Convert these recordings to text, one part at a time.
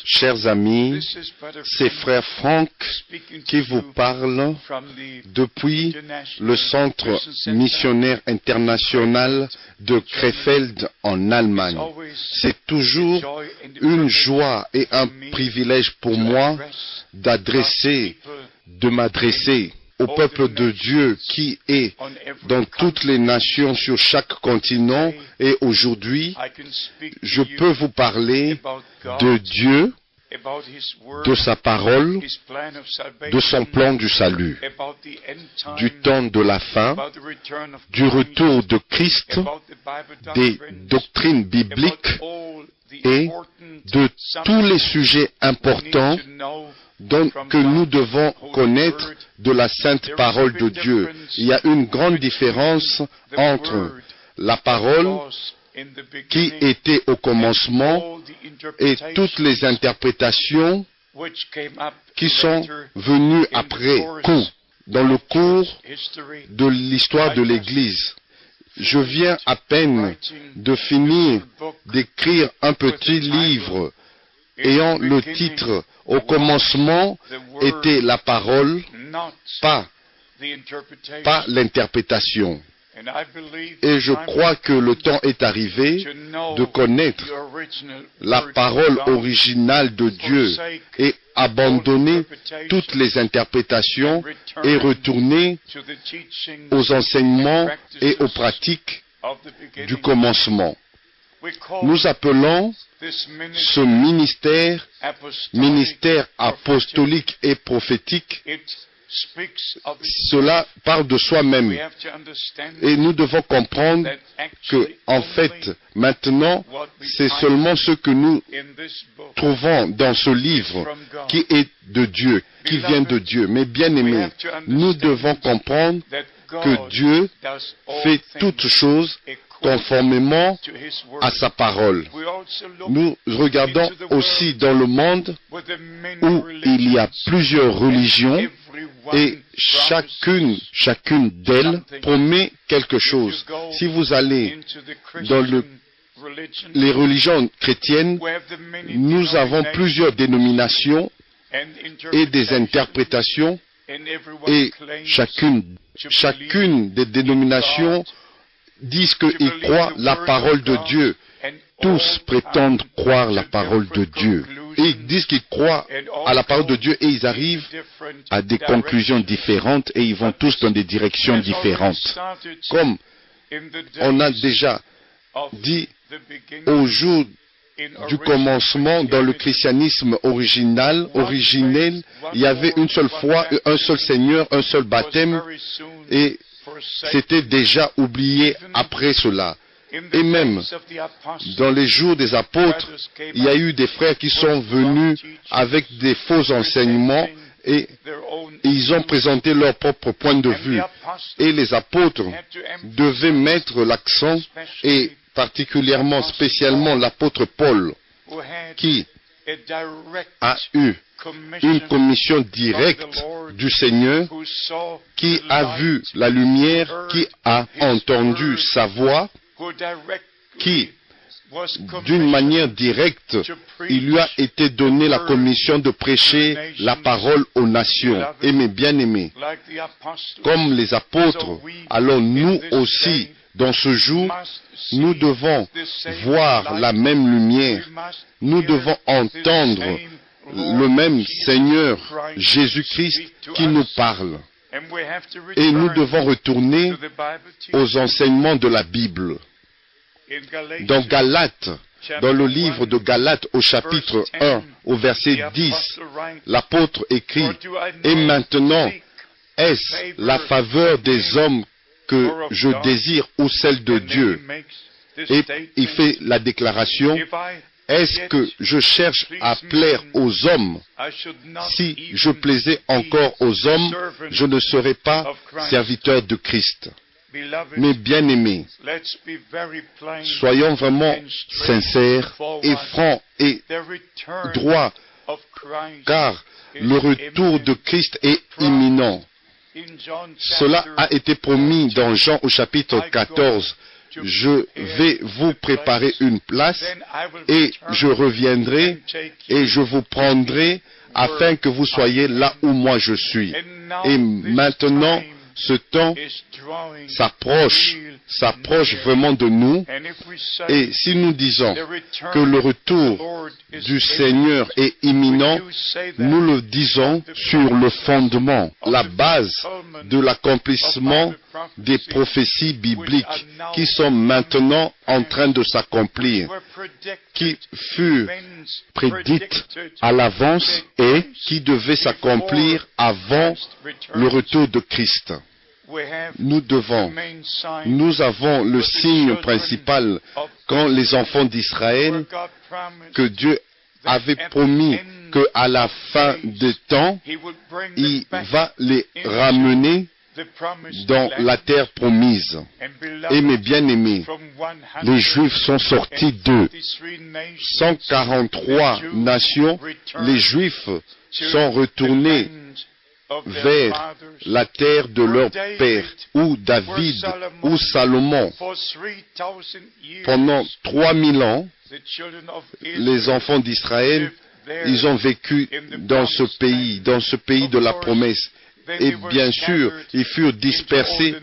Chers amis, c'est Frère Franck qui vous parle depuis le Centre missionnaire international de Krefeld en Allemagne. C'est toujours une joie et un privilège pour moi de m'adresser au peuple de Dieu qui est dans toutes les nations sur chaque continent, et aujourd'hui je peux vous parler de Dieu, de sa parole, de son plan du salut, du temps de la fin, du retour de Christ, des doctrines bibliques et de tous les sujets importants que nous devons connaître de la sainte parole de Dieu. Il y a une grande différence entre la parole qui était au commencement et toutes les interprétations qui sont venues après coup, dans le cours de l'histoire de l'Église. Je viens à peine de finir d'écrire un petit livre ayant le titre « Au commencement était la parole, pas l'interprétation ». Et je crois que le temps est arrivé de connaître la parole originale de Dieu et abandonner toutes les interprétations et retourner aux enseignements et aux pratiques du commencement. Nous appelons ce ministère apostolique et prophétique. Cela parle de soi-même. Et nous devons comprendre que, en fait, maintenant, c'est seulement ce que nous trouvons dans ce livre qui est de Dieu, qui vient de Dieu. Mais bien aimés, nous devons comprendre que Dieu fait toutes choses conformément à sa parole. Nous regardons aussi dans le monde où il y a plusieurs religions et chacune d'elles promet quelque chose. Si vous allez dans les religions chrétiennes, nous avons plusieurs dénominations et des interprétations, et chacune des dénominations disent qu'ils croient la parole de Dieu. Tous prétendent croire la parole de Dieu. Et ils disent qu'ils croient à la parole de Dieu et ils arrivent à des conclusions différentes et ils vont tous dans des directions différentes. Comme on a déjà dit au jour du commencement dans le christianisme originel, il y avait une seule foi, un seul Seigneur, un seul baptême, et c'était déjà oublié après cela. Et même dans les jours des apôtres, il y a eu des frères qui sont venus avec des faux enseignements et ils ont présenté leur propre point de vue. Et les apôtres devaient mettre l'accent, et particulièrement, spécialement l'apôtre Paul, qui a eu une commission directe du Seigneur, qui a vu la lumière, qui a entendu sa voix, qui, d'une manière directe, il lui a été donné la commission de prêcher la parole aux nations. Et mes bien-aimés, comme les apôtres, alors nous aussi, dans ce jour, nous devons voir la même lumière, nous devons entendre le même Seigneur Jésus-Christ qui nous parle. Et nous devons retourner aux enseignements de la Bible. Dans Galates, dans le livre de Galates au chapitre 1, au verset 10, l'apôtre écrit « Et maintenant, est-ce la faveur des hommes que je désire ou celle de Dieu ?» Et il fait la déclaration « Est-ce que je cherche à plaire aux hommes? Si je plaisais encore aux hommes, je ne serais pas serviteur de Christ. » Mes bien-aimés, soyons vraiment sincères et francs et droits, car le retour de Christ est imminent. Cela a été promis dans Jean au chapitre 14. je vais vous préparer une place et je reviendrai et je vous prendrai afin que vous soyez là où moi je suis. Et maintenant, ce temps s'approche vraiment de nous. Et si nous disons que le retour du Seigneur est imminent, nous le disons sur le fondement, la base de l'accomplissement des prophéties bibliques qui sont maintenant en train de s'accomplir, qui furent prédites à l'avance et qui devaient s'accomplir avant le retour de Christ. Nous avons le signe principal quand les enfants d'Israël, que Dieu avait promis qu'à la fin des temps, il va les ramener dans la terre promise. Et mes bien-aimés, les Juifs sont sortis de 143 nations, les Juifs sont retournés vers la terre de leur père, où David, ou Salomon. Pendant 3000 ans, les enfants d'Israël, ils ont vécu dans ce pays de la promesse. Et bien sûr, ils furent dispersés,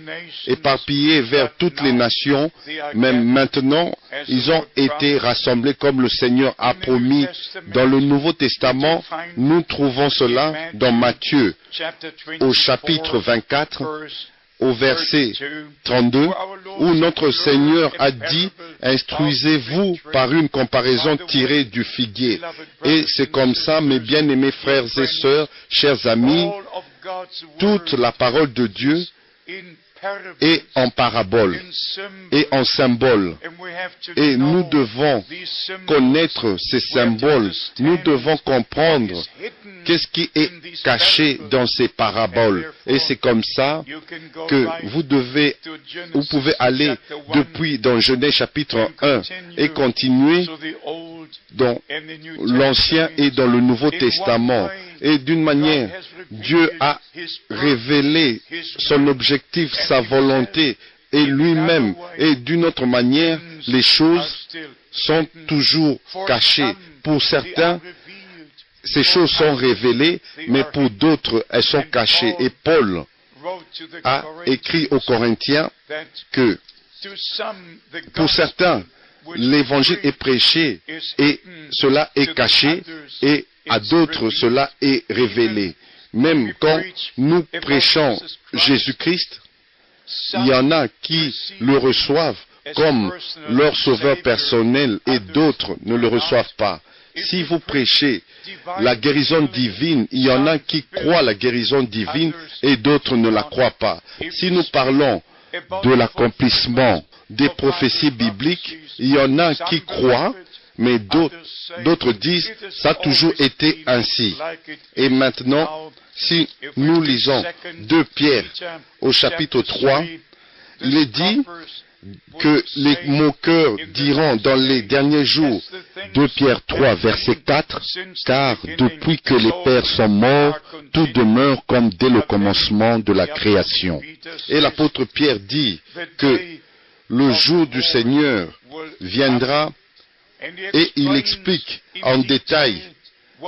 éparpillés vers toutes les nations, mais maintenant, ils ont été rassemblés comme le Seigneur a promis. Dans le Nouveau Testament, nous trouvons cela dans Matthieu, au chapitre 24, au verset 32, où notre Seigneur a dit « Instruisez-vous par une comparaison tirée du figuier ». Et c'est comme ça, mes bien-aimés frères et sœurs, chers amis, toute la parole de Dieu est en parabole et en symbole. Et nous devons connaître ces symboles. Nous devons comprendre qu'est-ce qui est caché dans ces paraboles. Et c'est comme ça que vous pouvez aller depuis dans Genèse chapitre 1 et continuer dans l'Ancien et dans le Nouveau Testament. Et d'une manière, Dieu a révélé son objectif, sa volonté et lui-même. Et d'une autre manière, les choses sont toujours cachées. Pour certains, ces choses sont révélées, mais pour d'autres, elles sont cachées. Et Paul a écrit aux Corinthiens que pour certains, l'évangile est prêché et cela est caché, et à d'autres cela est révélé. Même quand nous prêchons Jésus-Christ, il y en a qui le reçoivent comme leur sauveur personnel et d'autres ne le reçoivent pas. Si vous prêchez la guérison divine, il y en a qui croient la guérison divine et d'autres ne la croient pas. Si nous parlons de l'accomplissement des prophéties bibliques, il y en a qui croient, mais d'autres disent, ça a toujours été ainsi. Et maintenant, si nous lisons 2 Pierre au chapitre 3, il est dit que les moqueurs diront dans les derniers jours, 2 Pierre 3, verset 4, « Car depuis que les pères sont morts, tout demeure comme dès le commencement de la création. » Et l'apôtre Pierre dit que le jour du Seigneur viendra et il explique en détail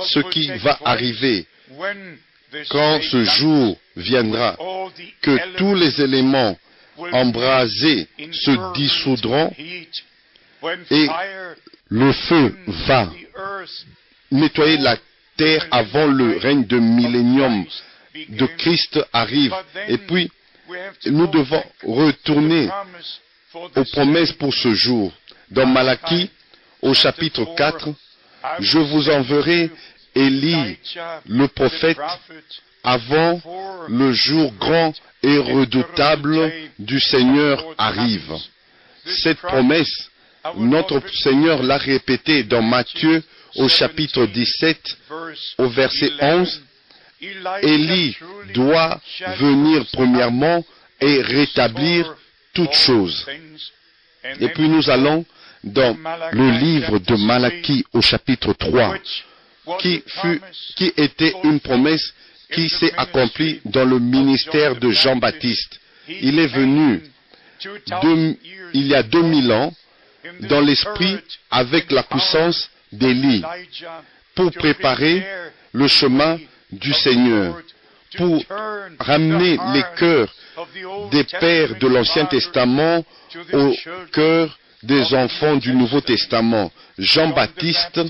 ce qui va arriver quand ce jour viendra, que tous les éléments embrasés se dissoudront et le feu va nettoyer la terre avant le règne de millénium de Christ arrive. Et puis, nous devons retourner aux promesses pour ce jour. Dans Malachie, au chapitre 4, je vous enverrai Élie, le prophète, avant le jour grand et redoutable du Seigneur arrive. Cette promesse, notre Seigneur l'a répétée dans Matthieu au chapitre 17, au verset 11. Élie doit venir premièrement et rétablir toutes choses. Et puis nous allons dans le livre de Malachie au chapitre 3, qui était une promesse qui s'est accomplie dans le ministère de Jean-Baptiste. Il est venu il y a 2000 ans, dans l'esprit, avec la puissance d'Élie, pour préparer le chemin du Seigneur, pour ramener les cœurs des pères de l'Ancien Testament au cœur des enfants du Nouveau Testament. Jean-Baptiste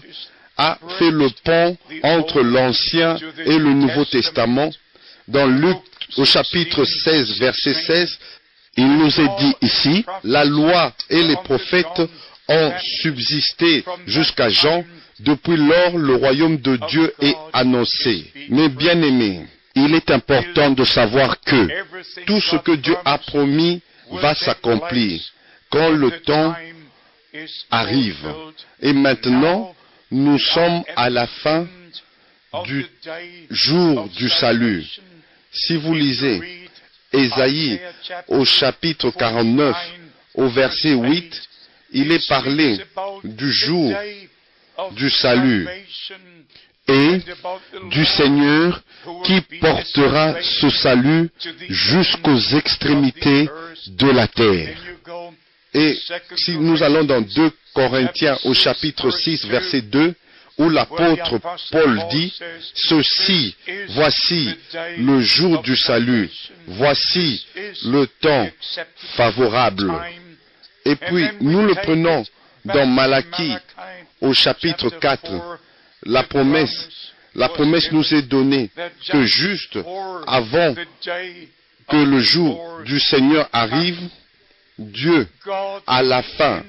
a fait le pont entre l'Ancien et le Nouveau Testament. Dans Luc, au chapitre 16, verset 16, il nous est dit ici, la loi et les prophètes ont subsisté jusqu'à Jean. Depuis lors, le royaume de Dieu est annoncé. Mes bien-aimés, il est important de savoir que tout ce que Dieu a promis va s'accomplir quand le temps arrive. Et maintenant, nous sommes à la fin du jour du salut. Si vous lisez Ésaïe au chapitre 49, au verset 8, il est parlé du jour du salut et du Seigneur qui portera ce salut jusqu'aux extrémités de la terre. Et si nous allons dans 2 Corinthiens au chapitre 6, verset 2, où l'apôtre Paul dit, « Ceci, voici le jour du salut, voici le temps favorable. » Et puis, nous le prenons dans Malachie, au chapitre 4, la promesse nous est donnée que juste avant que le jour du Seigneur arrive, Dieu, à la fin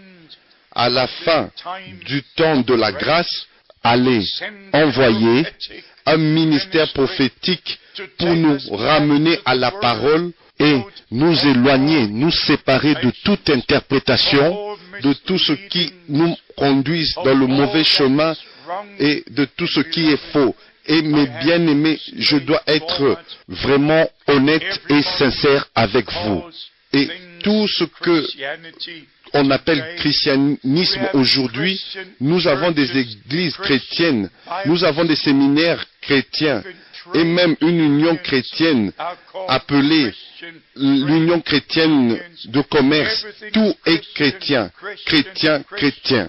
du temps de la grâce, allait envoyer un ministère prophétique pour nous ramener à la parole et nous éloigner, nous séparer de toute interprétation, de tout ce qui nous conduise dans le mauvais chemin et de tout ce qui est faux. Et mes bien-aimés, je dois être vraiment honnête et sincère avec vous. Et tout ce que on appelle christianisme aujourd'hui, nous avons des églises chrétiennes, nous avons des séminaires chrétiens et même une union chrétienne appelée l'union chrétienne de commerce. Tout est chrétien, chrétien, chrétien.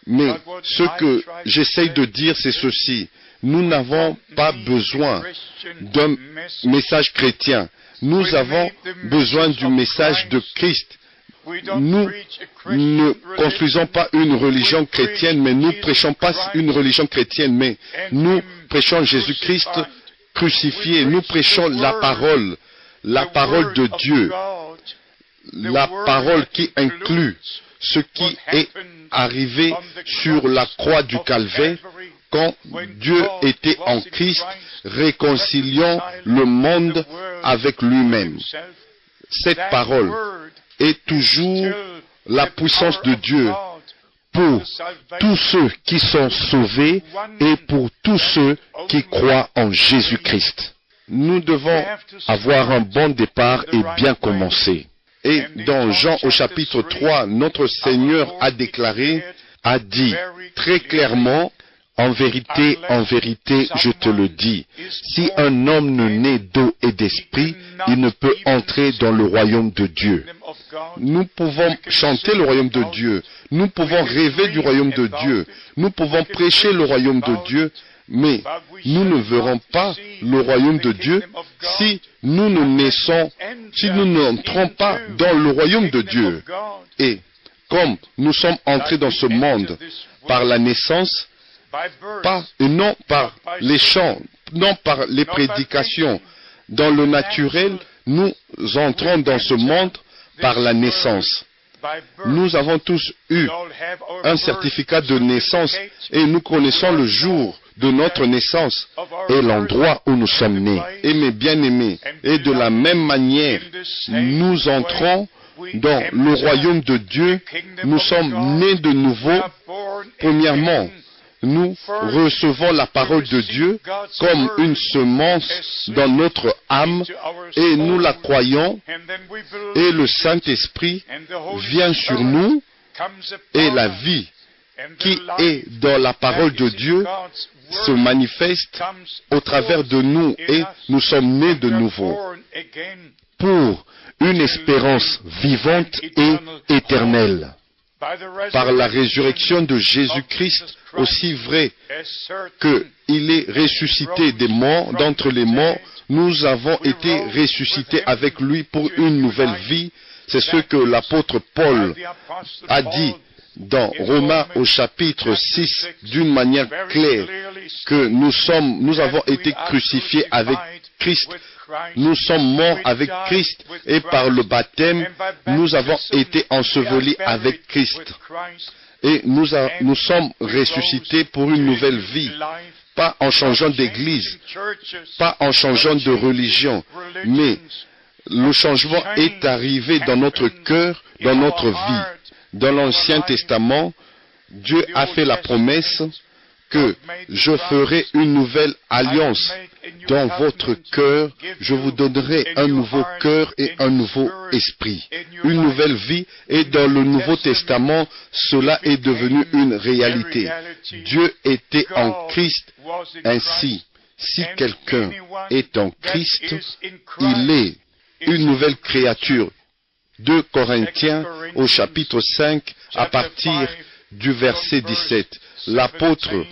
Mais ce que j'essaye de dire, c'est ceci. Nous n'avons pas besoin d'un message chrétien. Nous avons besoin du message de Christ. Nous ne construisons pas une religion chrétienne, mais nous ne prêchons pas une religion chrétienne, mais nous prêchons Jésus-Christ crucifié. Nous prêchons la parole de Dieu, la parole qui inclut ce qui est arrivé sur la croix du Calvaire, quand Dieu était en Christ, réconciliant le monde avec lui-même. Cette parole est toujours la puissance de Dieu pour tous ceux qui sont sauvés et pour tous ceux qui croient en Jésus-Christ. Nous devons avoir un bon départ et bien commencer. Et dans Jean au chapitre 3, notre Seigneur a dit très clairement, en vérité, je te le dis, si un homme ne naît d'eau et d'esprit, il ne peut entrer dans le royaume de Dieu. Nous pouvons chanter le royaume de Dieu, nous pouvons rêver du royaume de Dieu, nous pouvons prêcher le royaume de Dieu, mais nous ne verrons pas le royaume de Dieu si nous n'entrons pas dans le royaume de Dieu. Et comme nous sommes entrés dans ce monde par la naissance, non par les chants, non par les prédications. Dans le naturel, nous entrons dans ce monde par la naissance. Nous avons tous eu un certificat de naissance et nous connaissons le jour de notre naissance et l'endroit où nous sommes nés. Et mes bien-aimés, et de la même manière, nous entrons dans le royaume de Dieu. Nous sommes nés de nouveau. Premièrement, nous recevons la parole de Dieu comme une semence dans notre âme et nous la croyons et le Saint-Esprit vient sur nous et la vie qui est dans la parole de Dieu se manifeste au travers de nous et nous sommes nés de nouveau. pour une espérance vivante et éternelle. Par la résurrection de Jésus-Christ, aussi vrai qu'il est ressuscité des morts, d'entre les morts, nous avons été ressuscités avec lui pour une nouvelle vie. C'est ce que l'apôtre Paul a dit dans Romains au chapitre 6 d'une manière claire, que nous avons été crucifiés avec Christ, nous sommes morts avec Christ, et par le baptême, nous avons été ensevelis avec Christ. Et nous sommes ressuscités pour une nouvelle vie, pas en changeant d'église, pas en changeant de religion, mais le changement est arrivé dans notre cœur, dans notre vie. Dans l'Ancien Testament, Dieu a fait la promesse que je ferai une nouvelle alliance. Dans votre cœur, je vous donnerai un nouveau cœur et un nouveau esprit, une nouvelle vie, et dans le Nouveau Testament, cela est devenu une réalité. Dieu était en Christ. Ainsi, si quelqu'un est en Christ, il est une nouvelle créature. 2 Corinthiens au chapitre 5 à partir du verset 17. L'apôtre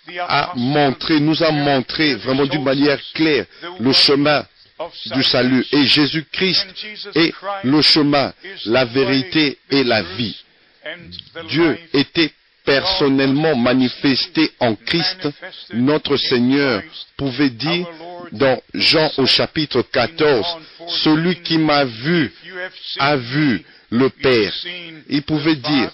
nous a montré vraiment d'une manière claire le chemin du salut. Et Jésus-Christ est le chemin, la vérité et la vie. Dieu était personnellement manifesté en Christ. Notre Seigneur pouvait dire dans Jean au chapitre 14, « Celui qui m'a vu a vu le Père ». Il pouvait dire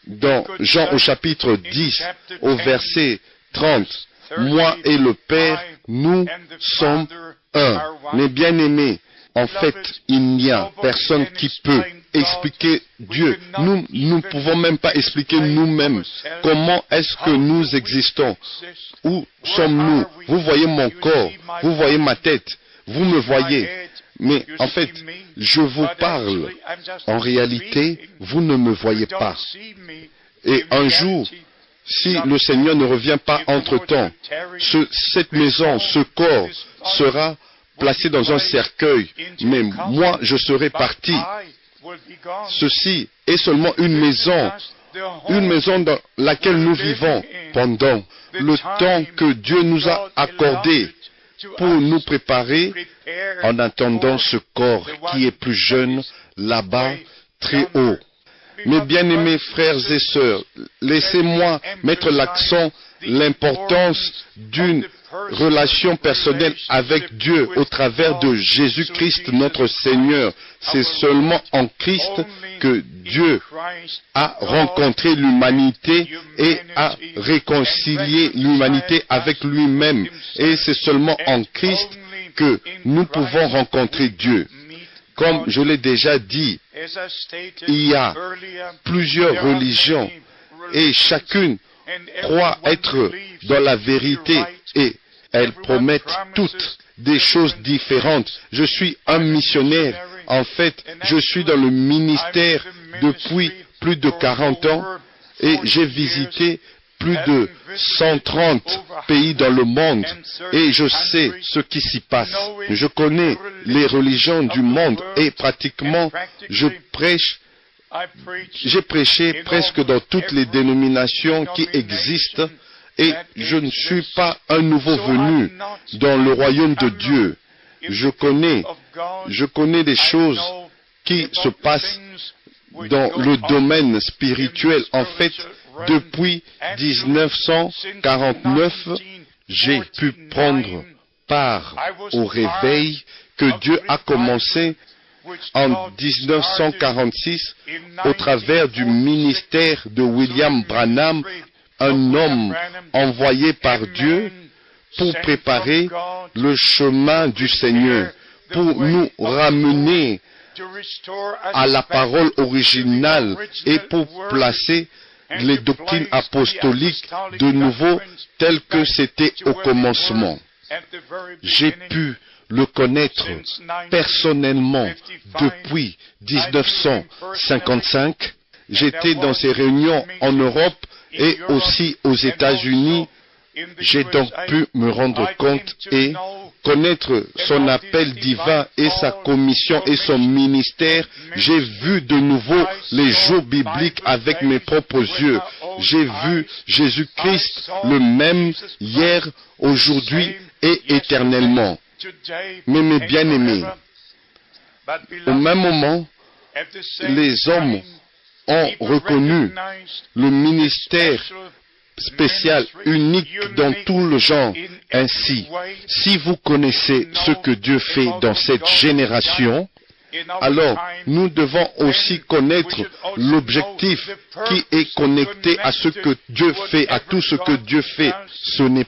dans Jean au chapitre 10 au verset 30, « Moi et le Père, nous sommes un ». Mes bien-aimés, en fait, il n'y a personne qui peut expliquer Dieu. Nous ne pouvons même pas expliquer nous-mêmes comment est-ce que nous existons. Où sommes-nous? Vous voyez mon corps, vous voyez ma tête, vous me voyez. Mais en fait, je vous parle. En réalité, vous ne me voyez pas. Et un jour, si le Seigneur ne revient pas entre-temps, cette maison, ce corps sera placé dans un cercueil, mais moi je serai parti. Ceci est seulement une maison dans laquelle nous vivons pendant le temps que Dieu nous a accordé pour nous préparer en attendant ce corps qui est plus jeune là-bas, très haut. Mes bien-aimés frères et sœurs, laissez-moi mettre l'accent, l'importance d'une relation personnelle avec Dieu au travers de Jésus-Christ notre Seigneur. C'est seulement en Christ que Dieu a rencontré l'humanité et a réconcilié l'humanité avec lui-même. Et c'est seulement en Christ que nous pouvons rencontrer Dieu. Comme je l'ai déjà dit, il y a plusieurs religions et chacune croit être dans la vérité et elles promettent toutes des choses différentes. Je suis un missionnaire. En fait, je suis dans le ministère depuis plus de 40 ans et j'ai visité plus de 130 pays dans le monde et je sais ce qui s'y passe. Je connais les religions du monde et pratiquement j'ai prêché presque dans toutes les dénominations qui existent et je ne suis pas un nouveau venu dans le royaume de Dieu. Je connais des choses qui se passent dans le domaine spirituel. En fait, depuis 1949, j'ai pu prendre part au réveil que Dieu a commencé en 1946 au travers du ministère de William Branham, un homme envoyé par Dieu pour préparer le chemin du Seigneur, pour nous ramener à la parole originale et pour placer les doctrines apostoliques de nouveau telles que c'était au commencement. J'ai pu le connaître personnellement depuis 1955. J'étais dans ces réunions en Europe et aussi aux États-Unis J'ai donc pu me rendre compte et connaître son appel divin et sa commission et son ministère. J'ai vu de nouveau les jours bibliques avec mes propres yeux. J'ai vu Jésus-Christ le même hier, aujourd'hui et éternellement. Mais mes bien-aimés, au même moment, les hommes ont reconnu le ministère spécial, unique dans tout le genre. Ainsi, si vous connaissez ce que Dieu fait dans cette génération, alors nous devons aussi connaître l'objectif qui est connecté à ce que Dieu fait, à tout ce que Dieu fait. Ce n'est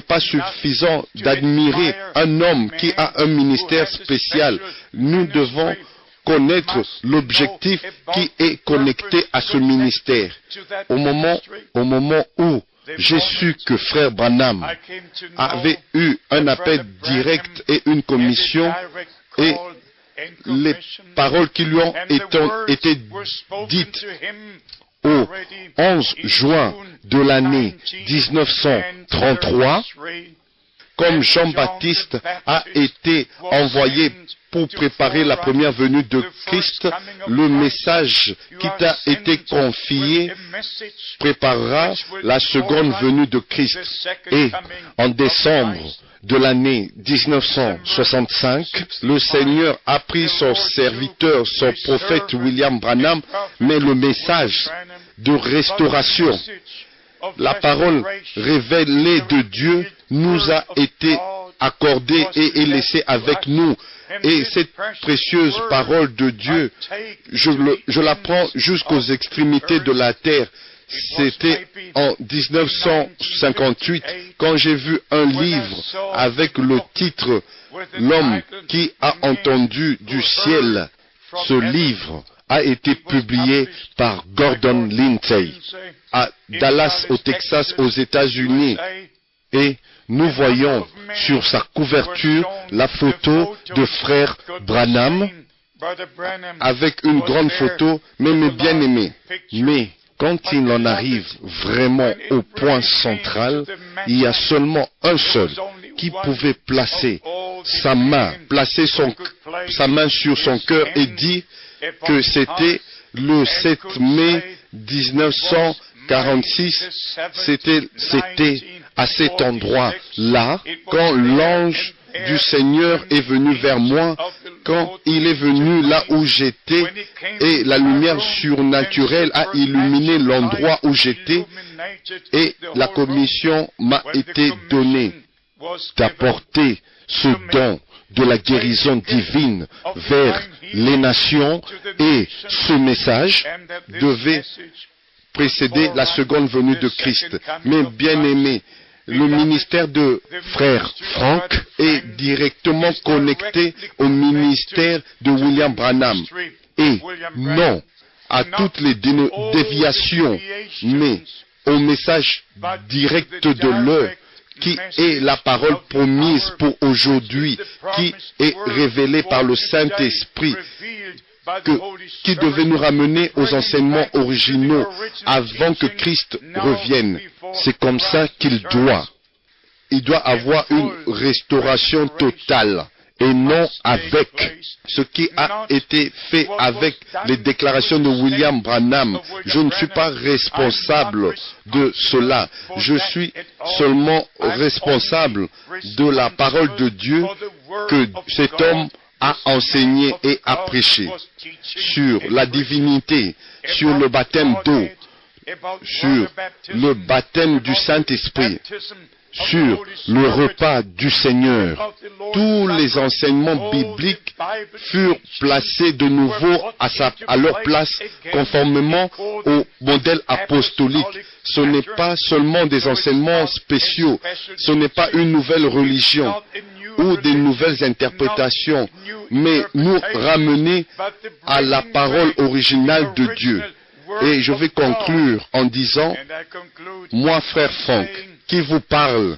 pas suffisant d'admirer un homme qui a un ministère spécial. Nous devons connaître l'objectif qui est connecté à ce ministère. Au moment où j'ai su que Frère Branham avait eu un appel direct et une commission, et les paroles qui lui ont été dites au 11 juin de l'année 1933, comme Jean-Baptiste a été envoyé pour préparer la première venue de Christ, le message qui t'a été confié préparera la seconde venue de Christ. Et en décembre de l'année 1965, le Seigneur a pris son serviteur, son prophète William Branham, mais le message de restauration, la parole révélée de Dieu nous a été accordée et est laissée avec nous. Et cette précieuse parole de Dieu, je la prends jusqu'aux extrémités de la terre. C'était en 1958 quand j'ai vu un livre avec le titre « L'homme qui a entendu du ciel ». Ce livre a été publié par Gordon Lindsay à Dallas, au Texas, aux États-Unis. Et nous voyons sur sa couverture la photo de Frère Branham avec une grande photo, mais mes bien-aimés. Mais quand il en arrive vraiment au point central, il y a seulement un seul qui pouvait placer sa main sur son cœur et dire que c'était le 7 mai 1946, c'était à cet endroit-là, quand l'ange du Seigneur est venu vers moi, quand il est venu là où j'étais, et la lumière surnaturelle a illuminé l'endroit où j'étais, et la commission m'a été donnée d'apporter ce don de la guérison divine vers les nations, et ce message devait précéder la seconde venue de Christ. Mais bien aimés, le ministère de Frère Frank est directement connecté au ministère de William Branham. Et non à toutes les déviations, mais au message direct de l'heure, qui est la parole promise pour aujourd'hui, qui est révélée par le Saint-Esprit, qui devait nous ramener aux enseignements originaux avant que Christ revienne. C'est comme ça qu'il doit. Il doit avoir une restauration totale et non avec ce qui a été fait avec les déclarations de William Branham. Je ne suis pas responsable de cela. Je suis seulement responsable de la parole de Dieu que cet homme a enseigné et a prêché sur la divinité, sur le baptême d'eau, sur le baptême du Saint-Esprit, sur le repas du Seigneur. Tous les enseignements bibliques furent placés de nouveau à leur place conformément au modèle apostolique. Ce n'est pas seulement des enseignements spéciaux, ce n'est pas une nouvelle religion ou des nouvelles interprétations, mais nous ramener à la parole originale de Dieu. Et je vais conclure en disant, moi, frère Frank, qui vous parle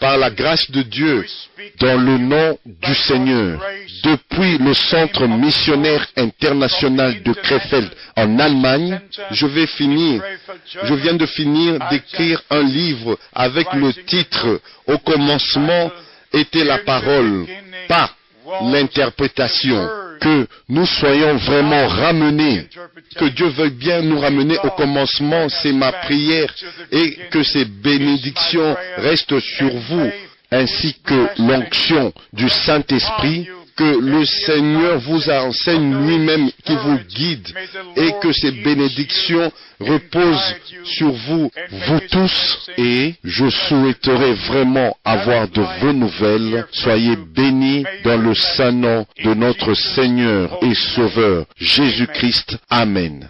par la grâce de Dieu, dans le nom du Seigneur depuis le Centre missionnaire international de Krefeld en Allemagne. Je viens de finir d'écrire un livre avec le titre « Au commencement était la parole », pas l'interprétation. Que nous soyons vraiment ramenés, que Dieu veuille bien nous ramener au commencement, c'est ma prière, et que ces bénédictions restent sur vous, ainsi que l'onction du Saint-Esprit, que le Seigneur vous enseigne lui-même, qui vous guide, et que ces bénédictions reposent sur vous, vous tous, et je souhaiterais vraiment avoir de vos nouvelles. Soyez bénis dans le saint nom de notre Seigneur et Sauveur, Jésus-Christ. Amen.